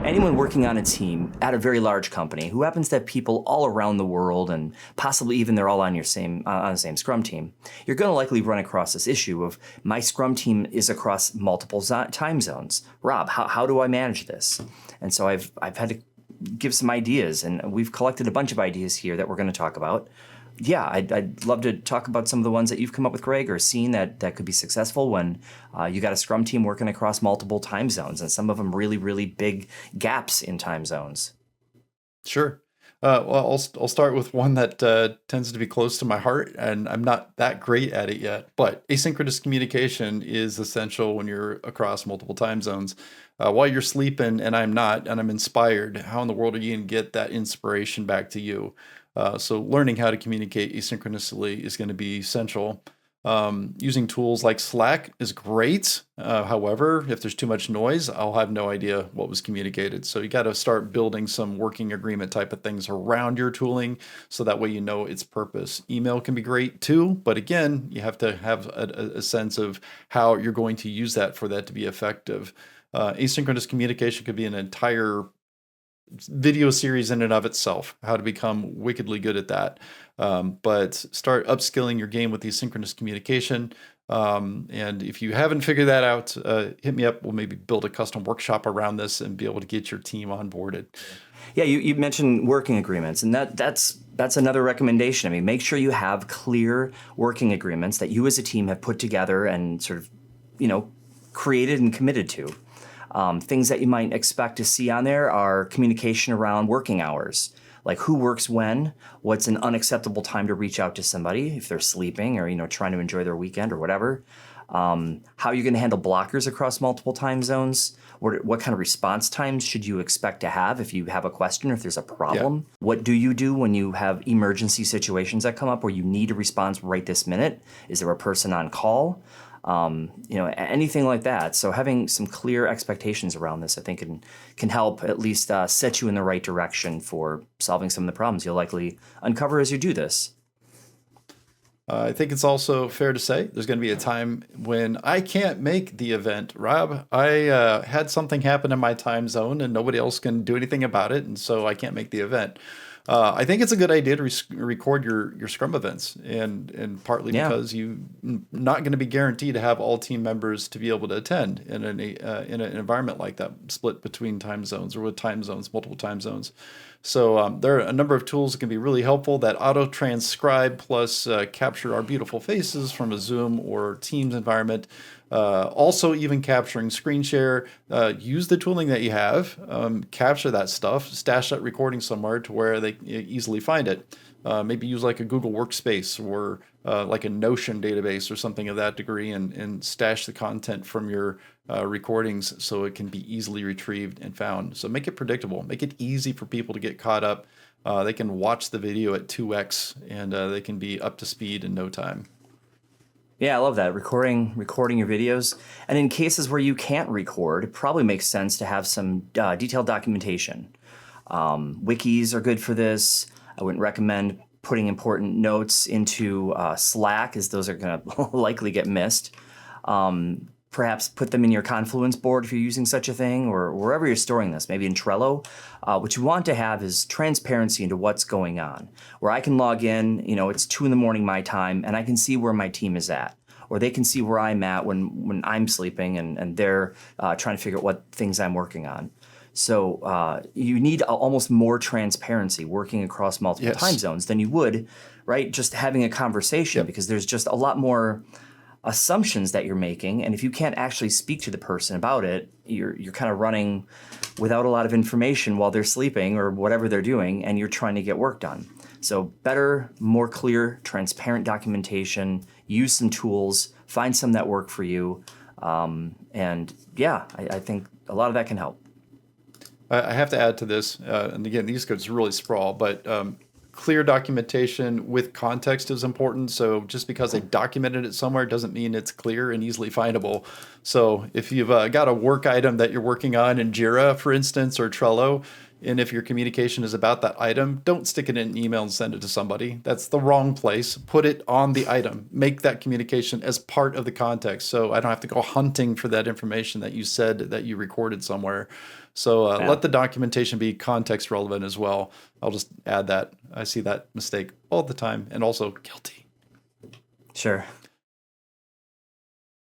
anyone working on a team at a very large company who happens to have people all around the world and possibly even they're all on the same Scrum team, you're going to likely run across this issue of my Scrum team is across multiple time zones. Rob, how do I manage this? And so I've had to give some ideas, and we've collected a bunch of ideas here that we're going to talk about. Yeah, I'd love to talk about some of the ones that you've come up with, Greg, or seen that could be successful when you got a Scrum team working across multiple time zones, and some of them really, really big gaps in time zones. Sure. Well, I'll start with one that tends to be close to my heart, and I'm not that great at it yet. But asynchronous communication is essential when you're across multiple time zones. While you're sleeping, and I'm not, and I'm inspired, how in the world are you going to get that inspiration back to you? So learning how to communicate asynchronously is going to be essential. Using tools like Slack is great. However, if there's too much noise, I'll have no idea what was communicated. So you got to start building some working agreement type of things around your tooling so that way you know its purpose. Email can be great too, but again, you have to have a sense of how you're going to use that for that to be effective. Asynchronous communication could be an entire video series in and of itself, how to become wickedly good at that. But start upskilling your game with the asynchronous communication. And if you haven't figured that out, hit me up. We'll maybe build a custom workshop around this and be able to get your team onboarded. Yeah, you mentioned working agreements, and that's another recommendation. I mean, make sure you have clear working agreements that you as a team have put together and sort of, created and committed to. Things that you might expect to see on there are communication around working hours, like who works when, what's an unacceptable time to reach out to somebody if they're sleeping or trying to enjoy their weekend or whatever. How you're going to handle blockers across multiple time zones. What kind of response times should you expect to have if you have a question or if there's a problem? Yeah. What do you do when you have emergency situations that come up where you need a response right this minute? Is there a person on call? Anything like that. So having some clear expectations around this, I think, can help at least set you in the right direction for solving some of the problems you'll likely uncover as you do this. I think it's also fair to say there's going to be a time when I can't make the event. Rob, I had something happen in my time zone and nobody else can do anything about it, and so I can't make the event. I think it's a good idea to record your Scrum events, and partly because you're not going to be guaranteed to have all team members to be able to attend in an environment like that, split between time zones or with multiple time zones. So there are a number of tools that can be really helpful that auto-transcribe plus capture our beautiful faces from a Zoom or Teams environment. Also, even capturing screen share, use the tooling that you have, capture that stuff, stash that recording somewhere to where they easily find it. Maybe use like a Google Workspace or like a Notion database or something of that degree, and stash the content from your recordings so it can be easily retrieved and found. So make it predictable, make it easy for people to get caught up. They can watch the video at 2x and they can be up to speed in no time. Yeah, I love that. Recording your videos. And in cases where you can't record, it probably makes sense to have some detailed documentation. Wikis are good for this. I wouldn't recommend putting important notes into Slack, as those are going to likely get missed. Perhaps put them in your Confluence board if you're using such a thing, or wherever you're storing this, maybe in Trello. What you want to have is transparency into what's going on, where I can log in, it's 2 a.m. my time, and I can see where my team is at, or they can see where I'm at when I'm sleeping and they're trying to figure out what things I'm working on. So you need almost more transparency working across multiple time zones than you would, right, just having a conversation, because there's just a lot more assumptions that you're making, and if you can't actually speak to the person about it, you're kind of running without a lot of information while they're sleeping or whatever they're doing, and you're trying to get work done. So better, more clear, transparent documentation, use some tools, find some that work for you, I think a lot of that can help. I have to add to this, and again, these codes really sprawl, but clear documentation with context is important. So just because I documented it somewhere doesn't mean it's clear and easily findable. So if you've got a work item that you're working on in Jira, for instance, or Trello, And if your communication is about that item, don't stick it in an email and send it to somebody. That's the wrong place. Put it on the item. Make that communication as part of the context, so I don't have to go hunting for that information that you said that you recorded somewhere. So Yeah. let the documentation be context relevant as well. I'll just add that. I see that mistake all the time, and also guilty. Sure.